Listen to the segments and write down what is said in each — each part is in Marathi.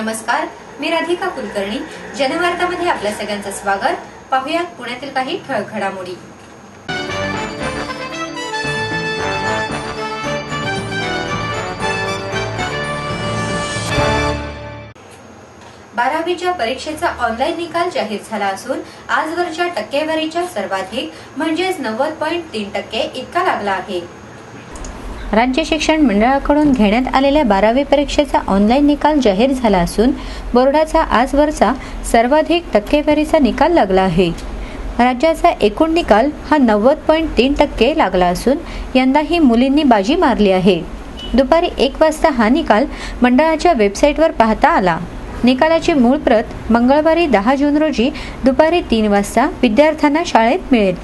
नमस्कार, मी राधिका कुलकर्णी. जनवार्तामध्ये आपल्या सगळ्यांचं स्वागत. पाहुयात पुण्यातील काही ठळक घडामोडी. 12वीच्या परीक्षेचा ऑनलाईन निकाल जाहीर झाला असून आजवरच्या टक्केवारीच्या सर्वाधिक म्हणजेच 90.3% इतका लागला आहे. राज्य शिक्षण मंडळाकडून घेण्यात आलेल्या 12वी परीक्षेचा ऑनलाईन निकाल जाहीर झाला असून बोर्डाचा आजवरचा सर्वाधिक टक्केवारीचा निकाल लागला आहे. राज्याचा एकूण निकाल हा 90.3% लागला असून यंदाही मुलींनी बाजी मारली आहे. दुपारी 1 वाजता हा निकाल मंडळाच्या वेबसाईटवर पाहता आला. निकालाची मूळ प्रत मंगळवारी 10 जून रोजी दुपारी 3 वाजता विद्यार्थ्यांना शाळेत मिळेल.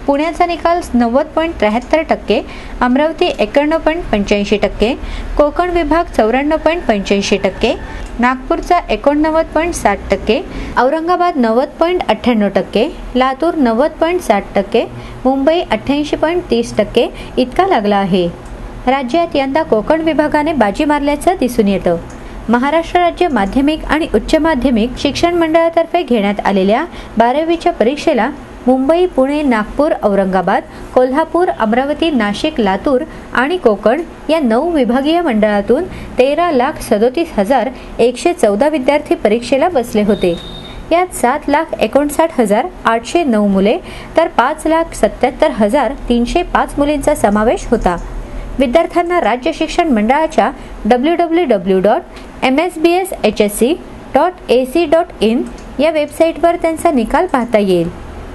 पुण्याचा निकाल 90.73%, अमरावती 91.85%, कोकण विभाग 94.85%, नागपूरचा 89.60%, औरंगाबाद 90.98%, लातूर 90.60%, मुंबई 88.30% इतका लागला आहे. राज्यात यंदा कोकण विभागाने बाजी मारल्याचं दिसून येतं. महाराष्ट्र राज्य माध्यमिक आणि उच्च माध्यमिक शिक्षण मंडळातर्फे घेण्यात आलेल्या 12वीच्या परीक्षेला मुंबई, पुणे, नागपूर, औरंगाबाद, कोल्हापूर, अमरावती, नाशिक, लातूर आणि कोकण या 9 विभागीय मंडळातून 13,37,114 विद्यार्थी परीक्षेला बसले होते. यात 7,59,809 मुले तर 5,77,305 मुलींचा समावेश होता. विद्यार्थ्यांना राज्य शिक्षण मंडळाच्या www.msbshsc.ac.in या वेबसाईटवर त्यांचा निकाल पाहता येईल.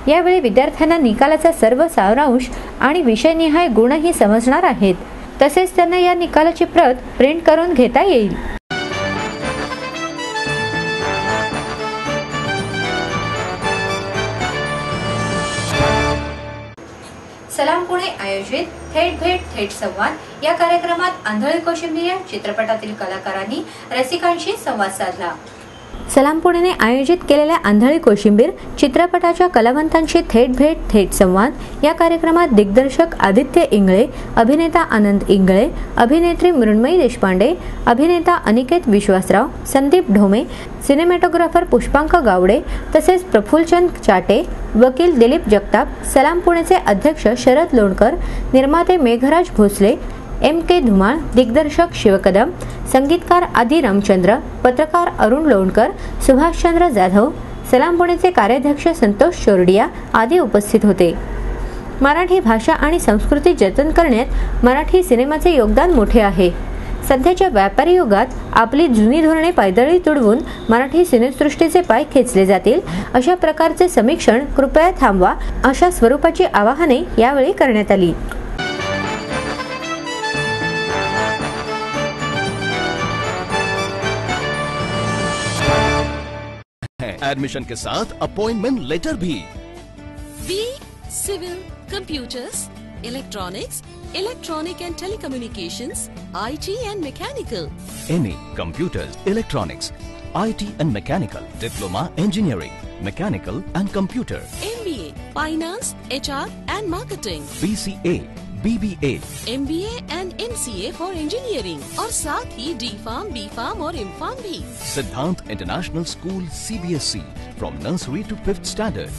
यावेळी विद्यार्थ्यांना निकालाचा सर्व सारांश आणि विषयनिहाय गुणही समजणार आहेत. तसेच त्यांना या निकालाची प्रत प्रिंट करून घेता येईल. सलाम पुणे आयोजित थेट भेट थेट संवाद या कार्यक्रमात आंधळी कोशिंबीर या चित्रपटातील कलाकारांनी रसिकांशी संवाद साधला. सलाम पुणेने आयोजित केलेल्या आंधळी कोशिंबीर चित्रपटाच्या कलावंतांशी थेट भेट थेट संवाद या कार्यक्रमात दिग्दर्शक आदित्य इंगळे, अभिनेता आनंद इंगळे, अभिनेत्री मृण्मयी देशपांडे, अभिनेता अनिकेत विश्वासराव, संदीप ढोमे, सिनेमॅटोग्राफर पुष्पांक गावडे तसेच प्रफुल्लचंद चाटे, वकील दिलीप जगताप, सलाम पुणेचे अध्यक्ष शरद लोणकर, निर्माते मेघराज भोसले, MK धुमाळ, दिग्दर्शक शिवकदम, संगीतकार आदी रामचंद्र, पत्रकार अरुण लोणकर, सुभाषचंद्र जाधव, सलाम पुणेचे कार्याध्यक्ष संतोष चोरडिया आदी उपस्थित होते. मराठी भाषा आणि संस्कृती जतन करण्यात मराठी सिनेमाचे योगदान मोठे आहे. सध्याच्या व्यापारी युगात आपली जुनी धोरणे पायदळी तुडवून मराठी सिनेसृष्टीचे पाय खेचले जातील अशा प्रकारचे समीक्षण कृपया थांबवा अशा स्वरूपाची आवाहने यावेळी करण्यात आली. एडमिशन के साथ अपॉइंटमेंट लेटर भी. B civil, computers, electronics, electronic and telecommunications, IT and mechanical. MA Computers, Electronics, IT and Mechanical, Diploma Engineering, Mechanical and Computer. MBA Finance, HR and Marketing. BCA, BBA, MBA and MCA for Engineering और साथ ही D.Pharm, B.Pharm और M.Pharm भी. सिद्धांत international school CBSE from nursery to 5th standard.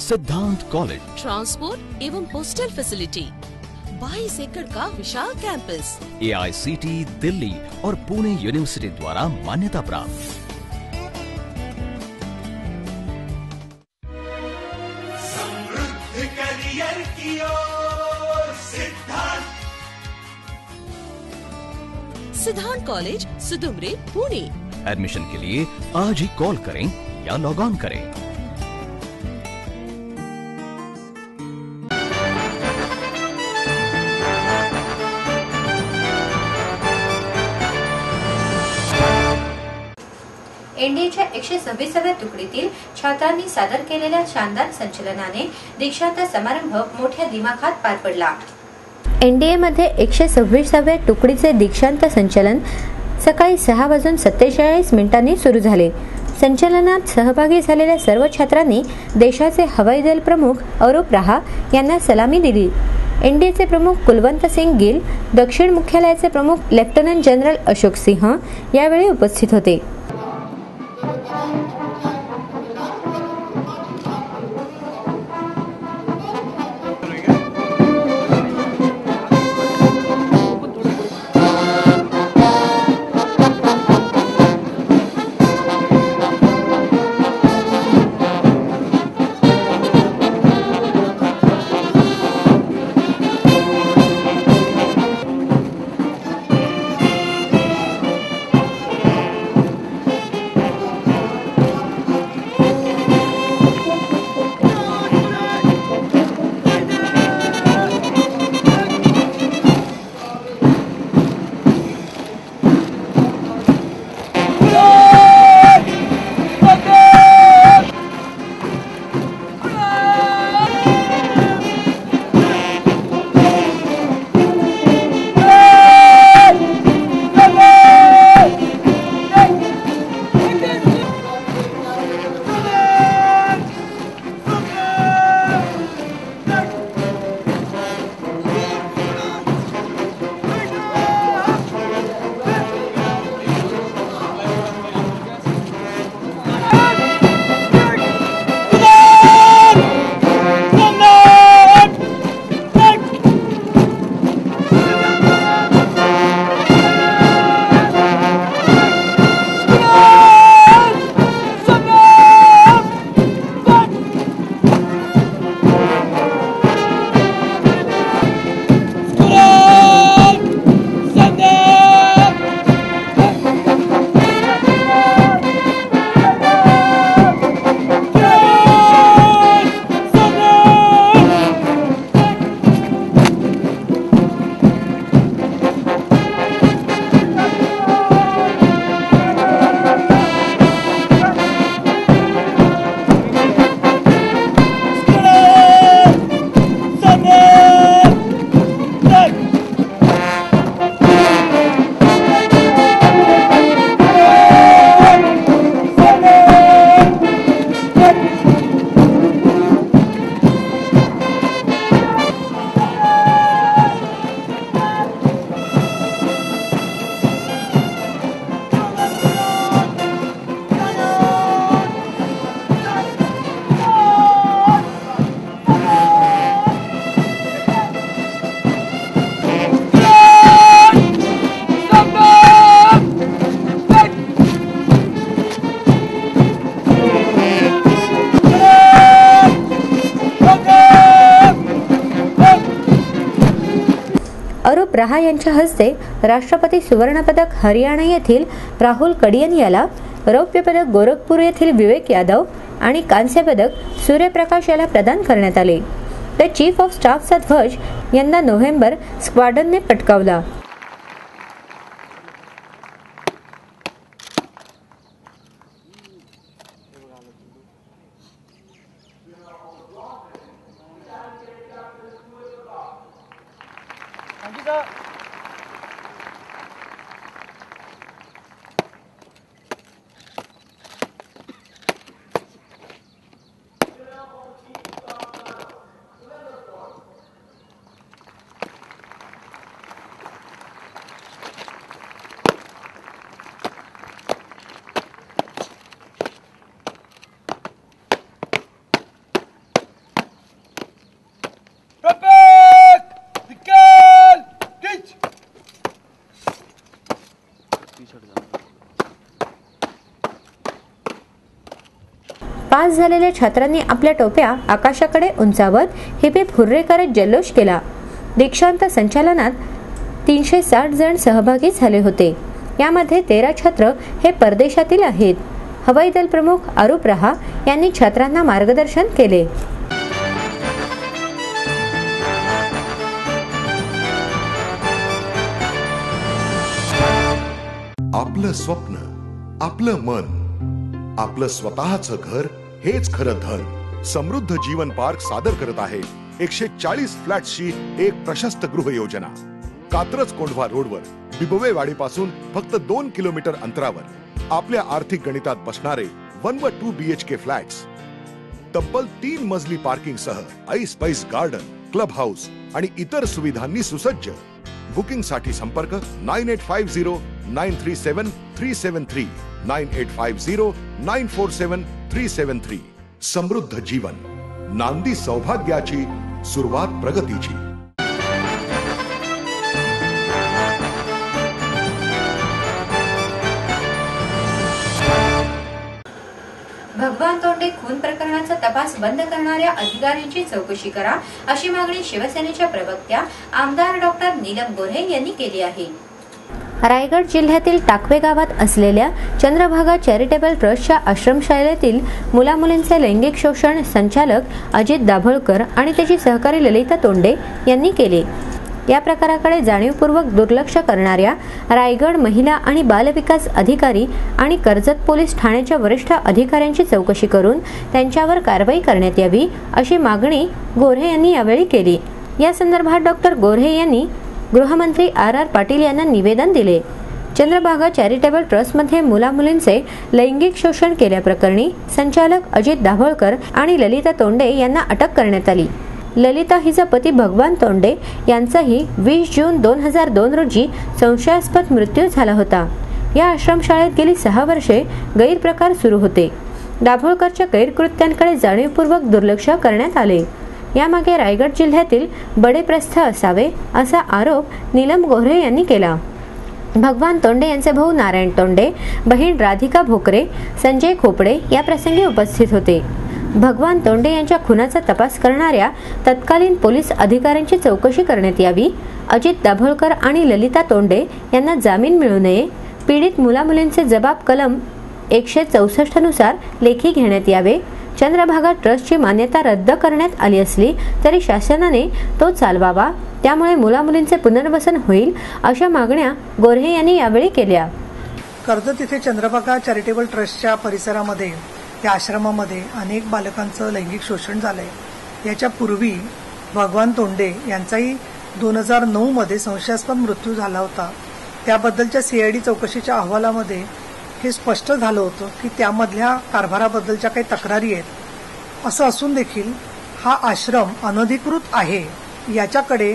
सिद्धांत कॉलेज. ट्रांसपोर्ट एवं हॉस्टल फैसिलिटी. 22 एकड़ का विशाल कैंपस. AICT दिल्ली और पुणे यूनिवर्सिटी द्वारा मान्यता प्राप्त. समृद्ध करियर की ओर सिद्धांत कॉलेज, सुदुमरे, पुणे. एडमिशन के लिए आज ही कॉल करें या लॉग ऑन करें. एनडीएच्या 126व्या तुकडीतील छात्रांनी सादर केलेल्या शानदार संचलनाने दीक्षांत समारंभ मोठ्या दिमाखात पार पडला. एनडीएमध्ये 126व्या तुकडीचे दीक्षांत संचलन सकाळी 6:47 सुरू झाले. संचलनात सहभागी झालेल्या सर्व छात्रांनी देशाचे हवाई दल प्रमुख अरूप राहा यांना सलामी दिली. एनडीएचे प्रमुख कुलवंत सिंग गिल, दक्षिण मुख्यालयाचे प्रमुख लेफ्टनंट जनरल अशोक सिंह यावेळी उपस्थित होते. अरूप रहा यांच्या हस्ते राष्ट्रपती सुवर्ण पदक हरियाणा येथील राहुल कडियन याला, रौप्य पदक गोरखपूर येथील विवेक यादव आणि कांस्य पदक सूर्यप्रकाश याला प्रदान करण्यात आले. तर चीफ ऑफ स्टाफचा ध्वज यंदा नोव्हेंबर स्क्वाड्रनने पटकावला. पास झालेल्या छात्रांनी आपल्या टोप्या आकाशाकडे उंचावत हिप हिप हुर्रे करत जल्लोष केला. दीक्षांत संचलनात 360 जण सहभागी झाले होते. यामध्ये 13 छात्र हे परदेशातील आहेत. हवाई दल प्रमुख अरूप रहा यांनी छात्रांना मार्गदर्शन केले. आपलं स्वप्न, आपलं मन, आपलं स्वतःचं घर हेच खरं धन. समृद्ध जीवन पार्क सादर करत आहे 140 फ्लॅट्सची एक प्रशस्त गृह योजना. कात्रज कोंढवा रोडवर बिबवेवाडी पासून फक्त 2 किलोमीटर अंतरावर आपल्या आर्थिक गणितात बसणारे 1 व 2 BHK फ्लॅट्स. तब्बल 3 मजली पार्किंग सह ऐस पैस गार्डन, क्लब हाऊस आणि इतर सुविधांनी सुसज्ज. बुकिंग साठी संपर्क 9850937373 9850947373. समृद्ध जीवन, नांदी सौभाग्याची, सुरुवात प्रगतीची. भगवान तोंडे खून प्रकरणाचा तपास बंद करणाऱ्या अधिकाऱ्यांची चौकशी करा, अशी मागणी शिवसेनेच्या प्रवक्त्या आमदार डॉक्टर नीलम गोऱ्हे यांनी केली आहे. रायगड जिल्ह्यातील टाकवे गावात असलेल्या चंद्रभागा चॅरिटेबल ट्रस्टच्या आश्रमशाळेतील मुलामुलींचे लैंगिक शोषण संचालक अजित दाभोळकर आणि त्याची सहकारी ललिता तोंडे यांनी केले. या प्रकाराकडे जाणीवपूर्वक दुर्लक्ष करणाऱ्या रायगड महिला आणि बालविकास अधिकारी आणि कर्जत पोलीस ठाण्याच्या वरिष्ठ अधिकाऱ्यांची चौकशी करून त्यांच्यावर कारवाई करण्यात यावी, अशी मागणी गोऱ्हे यांनी यावेळी केली. या संदर्भात डॉक्टर गोऱ्हे यांनी गृहमंत्री RR पाटील यांना निवेदन दिले. चंद्रभागा चॅरिटेबल ट्रस्टमध्ये मुलामुलींचे लैंगिक शोषण केल्याप्रकरणी संचालक अजित दाभोळकर आणि ललिता तोंडे यांना अटक करण्यात आली. ललिता हिचा पती भगवान तोंडे यांचाही 20 जून 2002 रोजी संशयास्पद मृत्यू झाला होता. या आश्रमशाळेत गेली 6 वर्षे गैरप्रकार सुरू होते. दाभोळकरच्या गैरकृत्यांकडे जाणीवपूर्वक दुर्लक्ष करण्यात आले. यामागे रायगड जिल्ह्यातील बडे प्रस्थ असावे, असा आरोप नीलम गोऱ्हे यांनी केला. भगवान तोंडे यांचे भाऊ नारायण तोंडे, बहीण राधिका भोकरे, संजय खोपडे या प्रसंगी उपस्थित होते. भगवान तोंडे यांच्या खुनाचा तपास करणाऱ्या तत्कालीन पोलीस अधिकाऱ्यांची चौकशी करण्यात यावी. अजित दाभोळकर आणि ललिता तोंडे यांना जामीन मिळू नये. पीडित मुलामुलींचे जबाब कलम 164 नुसार लेखी घेण्यात यावे. चंद्रभागा ट्रस्टची मान्यता रद्द करण्यात आली असली तरी शासनाने तो चालवावा, त्यामुळे मुलामुलींचे पुनर्वसन होईल, अशा मागण्या गोऱ्हे यांनी यावेळी केल्या. कर्जत येथे चंद्रभागा चॅरिटेबल ट्रस्टच्या परिसरामध्ये त्या आश्रमामध्ये अनेक बालकांचं लैंगिक शोषण झालंय. याच्या पूर्वी भगवान तोंडे यांचाही 2009 मध्ये संशयास्पद मृत्यू झाला होता. त्याबद्दलच्या CID चौकशीच्या अहवालामध्ये हे स्पष्ट झालं होतं की त्यामधल्या कारभाराबद्दलच्या काही तक्रारी आहेत. असं असून देखील हा आश्रम अनधिकृत आहे याच्याकडे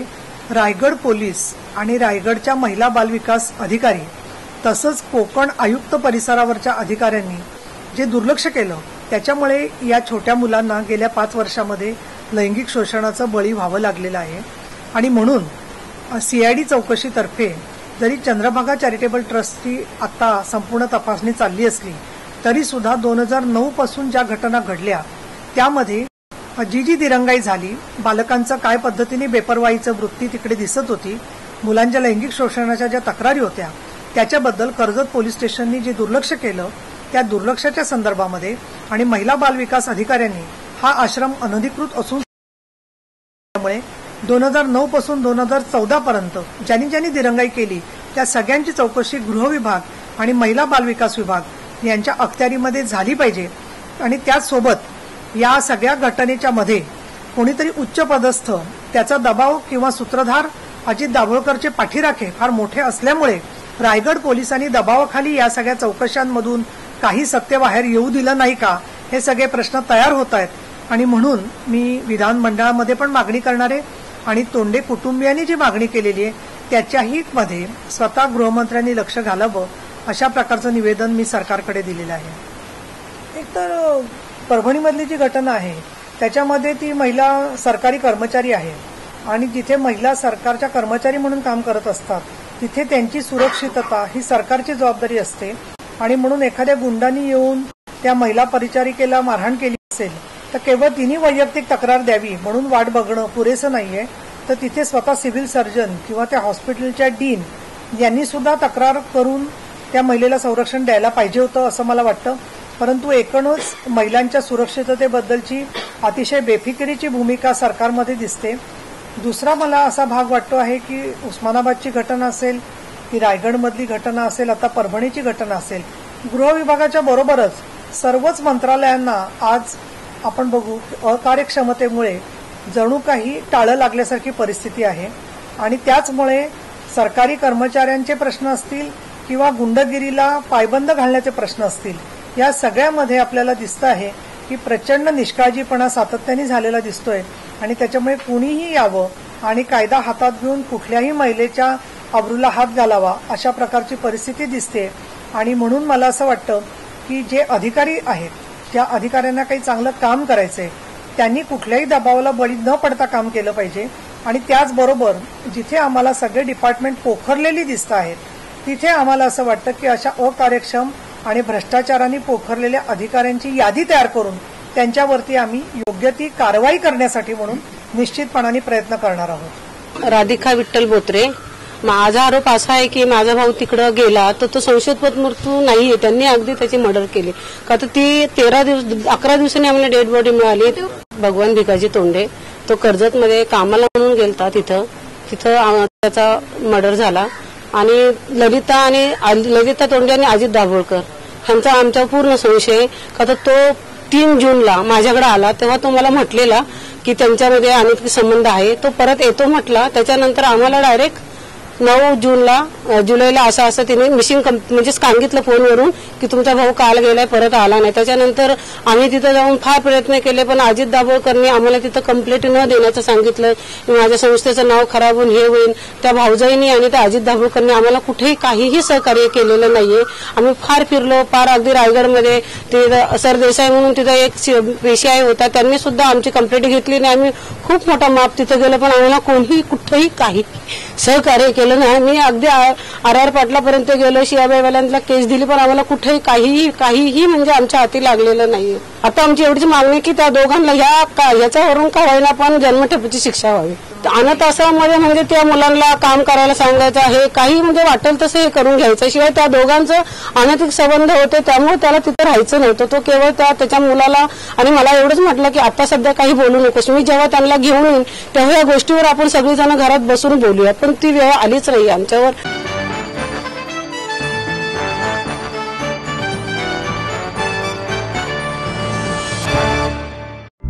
रायगड पोलीस आणि रायगडच्या महिला बालविकास अधिकारी तसंच कोकण आयुक्त परिसरावरच्या अधिकाऱ्यांनी जे दुर्लक्ष केलं, त्याच्यामुळे या छोट्या मुलांना गेल्या 5 वर्षामध्ये लैंगिक शोषणाचं बळी व्हावं लागलेलं आहे. आणि म्हणून CID चौकशीतर्फे जरी चंद्रभागा चॅरिटेबल ट्रस्टची आता संपूर्ण तपासणी चालली असली तरी सुद्धा 2009 पासून ज्या घटना घडल्या त्यामध्ये जी दिरंगाई झाली, बालकांचं काय पद्धतीने बेपरवाईचं वृत्ती तिकडे दिसत होती, मुलांच्या लैंगिक शोषणाच्या ज्या तक्रारी होत्या त्याच्याबद्दल कर्जत पोलीस स्टेशननी जे दुर्लक्ष केलं त्या दुर्लक्षाच्या संदर्भामध्ये आणि महिला बाल विकास अधिकाऱ्यांनी हा आश्रम अनधिकृत असून 2009 पासून 2014 पर्यंत ज्यांनी दिरंगाई केली त्या सगळ्यांची चौकशी गृह विभाग आणि महिला बाल विकास विभाग यांच्या अखत्यारीमध्ये झाली पाहिजे आणि त्याचसोबत या सगळ्या घटनेच्या मध्ये कोणीतरी उच्च पदस्थ त्याचा दबाव किंवा सूत्रधार अजित दाभोळकरचे पाठीराखे फार मोठे असल्यामुळे रायगड पोलिसांनी दबावाखाली या सगळ्या चौकशांमधून काही सत्य बाहेर येऊ दिलं नाही का हे सगळे प्रश्न तयार होत आहेत आणि म्हणून मी विधानमंडळामध्ये पण मागणी करणार आहे आणि तोंडे कुटुंबियांनी जी मागणी केलेली आहे त्याच्याही मध्ये स्वतः गृहमंत्र्यांनी लक्ष घालावं अशा प्रकारचं निवेदन मी सरकारकडे दिलेलं आहे। एक तर परभणीमधली जी घटना आहे त्याच्यामध्ये ती महिला सरकारी कर्मचारी आहे आणि जिथे महिला सरकारच्या कर्मचारी म्हणून काम करत असतात तिथे त्यांची सुरक्षितता ही सरकारची जबाबदारी असते आणि म्हणून एखाद्या गुंडांनी येऊन त्या महिला परिचारिकेला मारहाण केली असेल तर केवळ तिने वैयक्तिक तक्रार द्यावी म्हणून वाट बघणं पुरेसं नाहीये, तर तिथे स्वतः सिव्हिल सर्जन किंवा त्या हॉस्पिटलच्या डीन यांनी सुद्धा तक्रार करून त्या महिलेला संरक्षण द्यायला पाहिजे होतं असं मला वाटतं। परंतु एकूणच महिलांच्या सुरक्षिततेबद्दलची अतिशय बेफिकिरीची भूमिका सरकारमध्ये दिसते। दुसरा मला असा भाग वाटतो आहे की उस्मानाबादची घटना असेल की रायगडमधली घटना असेल आता परभणीची घटना असेल, गृह विभागाच्या बरोबरच सर्वच मंत्रालयांना आज आपण बघू अकार्यक्षमतेमुळे जणू काही टाळं लागल्यासारखी परिस्थिती आहे आणि त्याचमुळे सरकारी कर्मचाऱ्यांचे प्रश्न असतील किंवा गुंडगिरीला पायबंद घालण्याचे प्रश्न असतील या सगळ्यामध्ये आपल्याला दिसतं आहे की प्रचंड निष्काळजीपणा सातत्याने झालेला दिसतोय आणि त्याच्यामुळे कुणीही यावं आणि कायदा हातात घेऊन कुठल्याही महिलेच्या अब्रूला हात घालावा अशा प्रकारची परिस्थिती दिसते आणि म्हणून मला असं वाटतं की जे अधिकारी आहेत त्या अधिकाऱ्यांना काही चांगलं काम करायचंय त्यांनी कुठल्याही दबावाला बळी न पडता काम केलं पाहिजे आणि त्याचबरोबर जिथे आम्हाला सगळे डिपार्टमेंट पोखरलेली दिसत आहेत तिथे आम्हाला असं वाटतं की अशा अकार्यक्षम आणि भ्रष्टाचाराने पोखरलेल्या अधिकाऱ्यांची यादी तयार करून त्यांच्यावरती आम्ही योग्य ती कारवाई करण्यासाठी म्हणून निश्चितपणाने प्रयत्न करणार आहोत। राधिका विठ्ठल बोत्रे, माझा आरोप असा आहे की माझा भाऊ तिकडे गेला तर तो संशयास्पद मृत्यू नाहीये, त्यांनी अगदी त्याची मर्डर केली का तर ती 11 दिवसांनी आम्हाला डेड बॉडी मिळाली। भगवान भिकाजी तोंडे तो कर्जतमध्ये कामाला म्हणून गेलता, तिथं त्याचा मर्डर झाला आणि ललिता तोंडे आणि अजित दाभोळकर ह्यांचा आमचा पूर्ण संशय का तर तो 3 जूनला माझ्याकडे आला तेव्हा तो मला म्हटलेला की त्यांच्यामध्ये अनेक संबंध आहे, तो परत येतो म्हटला। त्याच्यानंतर आम्हाला डायरेक्ट 9 जुलैला असं तिने मिसिंग म्हणजे सांगितलं फोनवरून की तुमचा भाऊ काल गेलाय परत आला नाही। त्याच्यानंतर आम्ही तिथं जाऊन फार प्रयत्न केले पण अजित दाभोळकरनी आम्हाला तिथं कंप्लेंट न देण्याचं सांगितलं, माझ्या संस्थेचं नाव खराब होऊन हे होईल। त्या भाऊजाईनी आणि त्या अजित दाभोळकरनी आम्हाला कुठेही काहीही सहकार्य केलेलं नाहीये। आम्ही फार फिरलो, फार अगदी रायगडमध्ये ते सरदेसाई म्हणून तिथं एक पेशी होता, त्यांनी सुद्धा आमची कंप्लेंट घेतली नाही। आम्ही खूप मोठा माप तिथं गेलो पण आम्हाला कोणीही कुठेही काही सहकार्य केलं नाही। मी अगदी RR पाटलापर्यंत गेलो, शियाबाईवाल्यांना केस दिली पण आम्हाला कुठेही काहीही म्हणजे आमच्या हाती लागलेलं नाहीये। आता आमची एवढीच मागणी की त्या दोघांना याच्यावरून का होईना पण जन्मठेपेची शिक्षा व्हावी। अनाथ आश्रमामध्ये म्हणजे त्या मुलांना काम करायला सांगायचं आहे, काही म्हणजे वाटेल तसं हे करून घ्यायचं। शिवाय त्या दोघांचं अनैतिक संबंध होते त्यामुळे त्याला तिथे राहायचं नव्हतं, तो केवळ त्याच्या मुलाला आणि मला एवढंच म्हटलं की आता सध्या काही बोलू नकोस, मी जेव्हा त्यांना घेऊन येईन तेव्हा या गोष्टीवर आपण सगळीजण घरात बसून बोलूया, पण ती वेळ आलीच नाही आमच्यावर।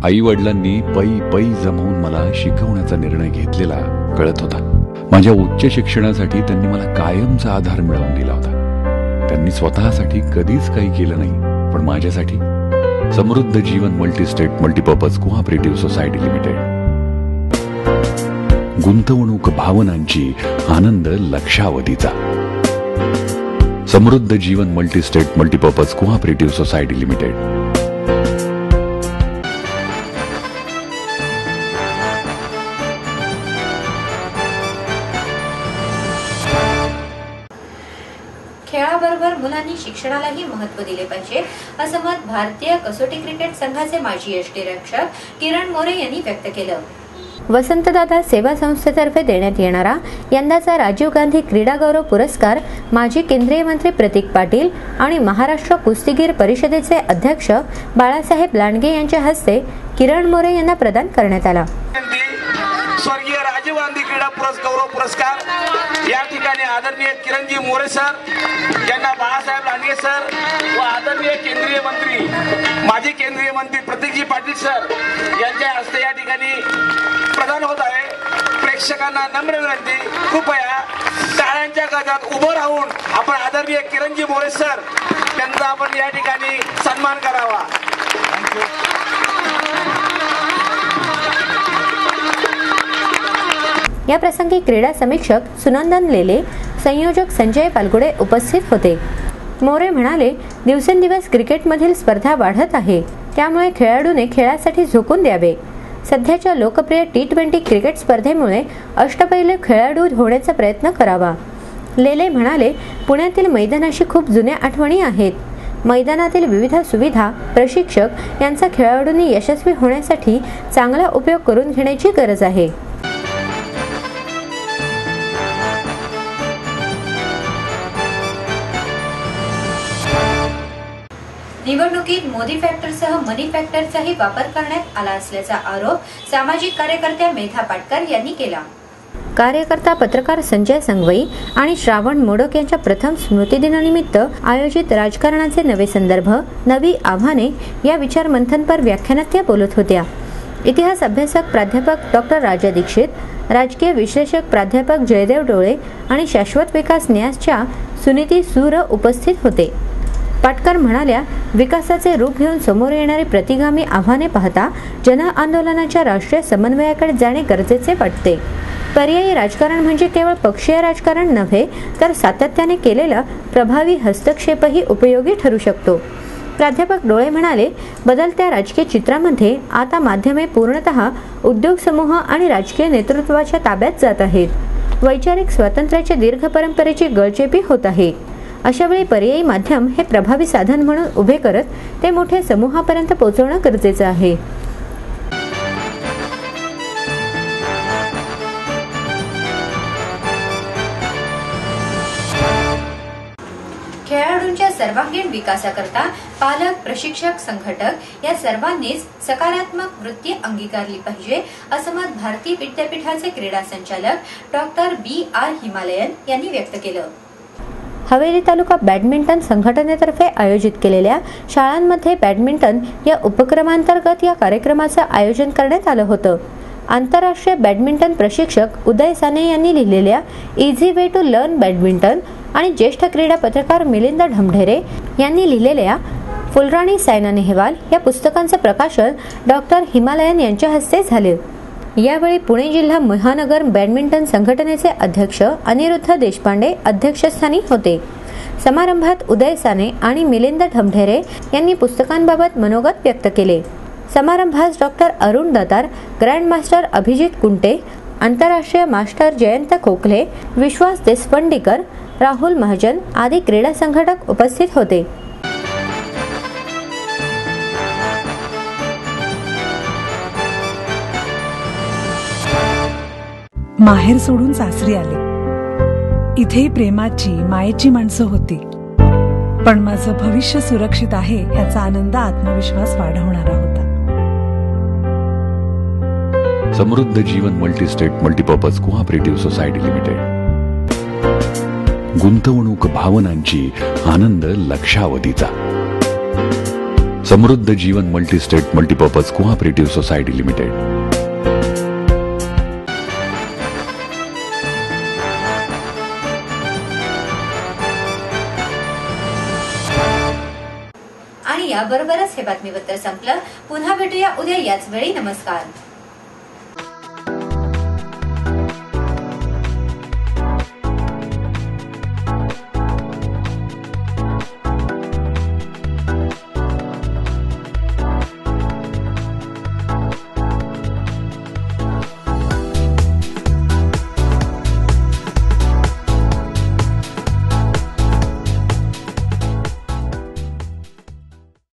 आई वडिलांनी पै जमवून मला शिकवण्याचा निर्णय घेतलेला कळत होता। माझ्या उच्च शिक्षणासाठी त्यांनी मला कायमचा आधार मिळवून दिला होता। त्यांनी स्वतःसाठी कधीच काही केलं नाही पण माझ्यासाठी Samruddha Jeevan multistate multipurpose cooperative society limited, गुंतवणूक भावनांची, आनंद लक्षावधीचा। Samruddha Jeevan multistate multipurpose cooperative society limited. खेळाबरोबर मुलांनी शिक्षणालाही महत्त्व दिले पाहिजे असं मत भारतीय कसोटी क्रिकेट संघाचे माजी यष्टीरक्षक किरण मोरे यांनी व्यक्त केलं। वसंतदादा सेवा संस्थेतर्फे देण्यात येणारा यंदाचा राजीव गांधी क्रीडा गौरव पुरस्कार माजी केंद्रीय मंत्री प्रतीक पाटील आणि महाराष्ट्र कुस्तीगीर परिषदेचे अध्यक्ष बाळासाहेब लांडगे यांच्या हस्ते किरण मोरे यांना प्रदान करण्यात आला. स्वर्गीय राजीव गांधी क्रीडा गौरव पुरस्कार या ठिकाणी आदरणीय किरणजी मोरे सर यांना बाळासाहेब लांडगे सर व आदरणीय केंद्रीय मंत्री माजी केंद्रीय मंत्री प्रतीकजी पाटील सर यांच्या हस्ते या ठिकाणी प्रदान होत आहे. प्रेक्षकांना नम्र विनंती, कृपया टाळ्यांच्या गजरात उभं राहून आपण आदरणीय किरणजी मोरे सर त्यांचा आपण या ठिकाणी सन्मान करावा. या प्रसंगी क्रीडा समीक्षक सुनंदन लेले, संयोजक संजय पालगुडे उपस्थित होते. मोरे म्हणाले, दिवसेंदिवस क्रिकेटमधील स्पर्धा वाढत आहे, त्यामुळे खेळाडूने खेळासाठी झोकून द्यावे. सध्याच्या लोकप्रिय T20 क्रिकेट स्पर्धेमुळे अष्टपैलू खेळाडू होण्याचा प्रयत्न करावा. लेले म्हणाले, पुण्यातील मैदानाशी खूप जुन्या आठवणी आहेत. मैदानातील विविध सुविधा, प्रशिक्षक यांचा खेळाडूंनी यशस्वी होण्यासाठी चांगला उपयोग करून घेण्याची गरज आहे. निवडणुकीत मोदी फॅक्टरसह मनी फॅक्टरचाही वापर करण्यात आला असल्याचा आरोप सामाजिक कार्यकर्त्या मेधा पाटकर यांनी केला. कार्यकर्ता पत्रकार संजय संगवई आणि श्रावण मोडक यांच्या प्रथम स्मृतिदिनानिमित्त आयोजित राजकारणाचे नवे संदर्भ, नवी आव्हाने या विचार मंथनपर व्याख्यानात त्या बोलत होत्या. इतिहास अभ्यासक प्राध्यापक डॉक्टर राजा दीक्षित, राजकीय विश्लेषक प्राध्यापक जयदेव डोळे आणि शाश्वत विकास न्यासच्या सुनीती सूर उपस्थित होते. पाटकर म्हणाल्या, विकासाचे रूप घेऊन समोर येणारी प्रतिगामी आव्हाने पाहता जन आंदोलनाच्या राष्ट्रीय समन्वयाकडे जाणे गरजेचे वाटते. पर्यायी राजकारण म्हणजे केवळ पक्षीय राजकारण नव्हे, तर सातत्याने केलेला प्रभावी हस्तक्षेपही उपयोगी ठरू शकतो. प्राध्यापक डोळे म्हणाले, बदलत्या राजकीय चित्रामध्ये आता माध्यमे पूर्णतः उद्योग समूह आणि राजकीय नेतृत्वाच्या ताब्यात जात आहेत. वैचारिक स्वातंत्र्याच्या दीर्घ परंपरेची गळचेपी होत आहे. अशावेळी पर्यायी माध्यम हे प्रभावी साधन म्हणून उभे करत ते मोठ्या समूहापर्यंत पोहोचवणं गरजेचं आहे. खेळाडूंच्या सर्वांगीण विकासाकरता पालक, प्रशिक्षक, संघटक या सर्वांनीच सकारात्मक वृत्ती अंगीकारली पाहिजे, असं मत भारतीय विद्यापीठाचे क्रीडा संचालक डॉक्टर B.R. हिमालयन यांनी व्यक्त केलं. हवेली तालुका बॅडमिंटन संघटनेतर्फे आयोजित केलेल्या शाळांमध्ये बॅडमिंटन या उपक्रमांतर्गत या कार्यक्रमाचं आयोजन करण्यात आलं होतं. आंतरराष्ट्रीय बॅडमिंटन प्रशिक्षक उदय साने यांनी लिहिलेल्या easy way to learn badminton आणि ज्येष्ठ क्रीडा पत्रकार मिलिंद ढमढेरे यांनी लिहिलेल्या फुलराणी सायना नेहवाल या पुस्तकांचं प्रकाशन डॉक्टर हिमालयन यांच्या हस्ते झाले. यावेळी पुणे जिल्हा महानगर बॅडमिंटन संघटनेचे अध्यक्ष अनिरुद्ध देशपांडे अध्यक्षस्थानी होते. समारंभात उदय साने आणि मिलिंद ढमढेरे यांनी पुस्तकांबाबत मनोगत व्यक्त केले. समारंभास डॉक्टर अरुण दातार, ग्रँडमास्टर अभिजित कुंटे, आंतरराष्ट्रीय मास्टर जयंत खोखले, विश्वास देशपांडेकर, राहुल महाजन आदी क्रीडा संघटक उपस्थित होते. माहेर सोडून सासरी आले. इथेही प्रेमाची, मायेची माणसं होती. पण माझं भविष्य सुरक्षित आहे याचा आनंद, आत्मविश्वास वाढवणारा होता. Samruddha Jeevan multistate multipurpose cooperative society limited. गुंतवणूक भावनांची, आनंद लक्षावधीचा. Samruddha Jeevan multistate multipurpose cooperative society limited. आणि याबरोबरच हे बातमीपत्र संपलं. पुन्हा भेटूया उद्या याच वेळी. नमस्कार.